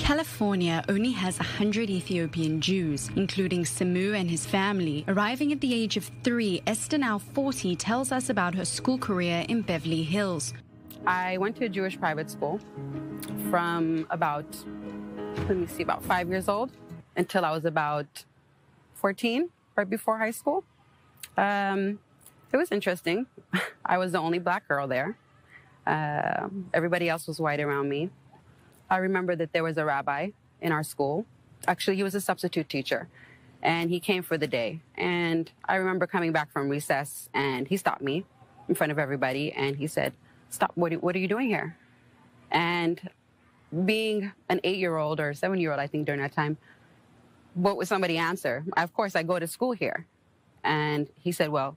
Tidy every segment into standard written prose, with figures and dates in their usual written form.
California only has 100 Ethiopian Jews, including Samu and his family. Arriving at the age of 3, Esther, now 40, tells us about her school career in Beverly Hills. I went to a Jewish private school from about 5 years old until I was about 14, right before high school. It was interesting. I was the only black girl there. Everybody else was white around me. I remember that there was a rabbi in our school. Actually, he was a substitute teacher, and he came for the day. And I remember coming back from recess, and he stopped me in front of everybody, and he said, "Stop, what are you doing here?" And being an 8-year-old or 7-year-old, I think during that time, what would somebody answer? Of course, I go to school here. And he said, "Well,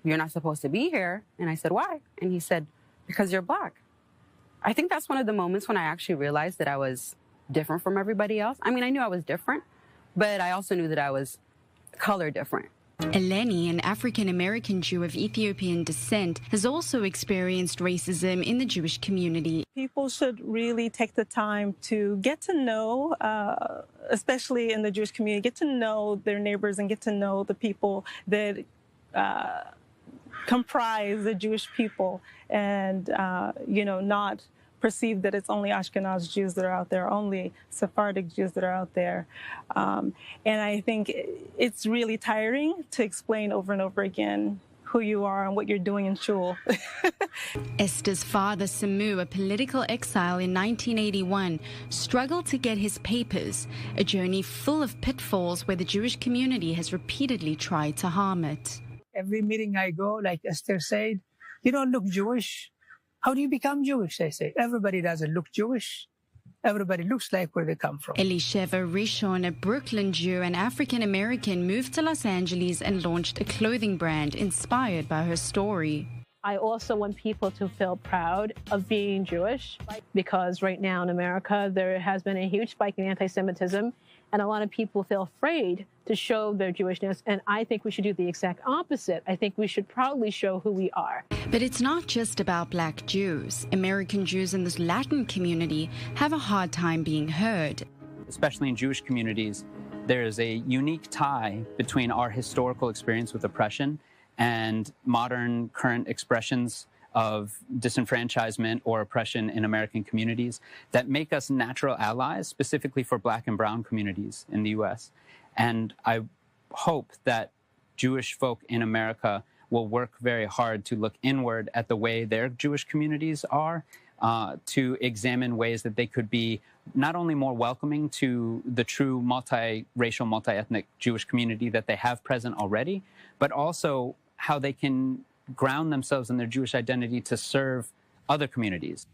you're not supposed to be here." And I said, "Why?" And he said, "Because you're black." I think that's one of the moments when I actually realized that I was different from everybody else. I mean, I knew I was different, but I also knew that I was color different. Eleni, an African-American Jew of Ethiopian descent, has also experienced racism in the Jewish community. People should really take the time to get to know, especially in the Jewish community, get to know their neighbors and get to know the people that comprise the Jewish people, and not perceive that it's only Ashkenazi Jews that are out there, only Sephardic Jews that are out there. And I think it's really tiring to explain over and over again who you are and what you're doing in shul. Esther's father, Samu, a political exile in 1981, struggled to get his papers, a journey full of pitfalls where the Jewish community has repeatedly tried to harm it. Every meeting I go, like Esther said, "You don't look Jewish. How do you become Jewish?" They say. Everybody doesn't look Jewish. Everybody looks like where they come from. Elisheva Rishon, a Brooklyn Jew and African-American, moved to Los Angeles and launched a clothing brand inspired by her story. I also want people to feel proud of being Jewish, because right now in America, there has been a huge spike in anti-Semitism, and a lot of people feel afraid to show their Jewishness, and I think we should do the exact opposite. I think we should proudly show who we are. But it's not just about black Jews. American Jews in this Latin community have a hard time being heard. Especially in Jewish communities, there is a unique tie between our historical experience with oppression and modern current expressions of disenfranchisement or oppression in American communities that make us natural allies, specifically for black and brown communities in the U.S. And I hope that Jewish folk in America will work very hard to look inward at the way their Jewish communities are, to examine ways that they could be not only more welcoming to the true multiracial, multi-ethnic Jewish community that they have present already, but also how they can ground themselves in their Jewish identity to serve other communities.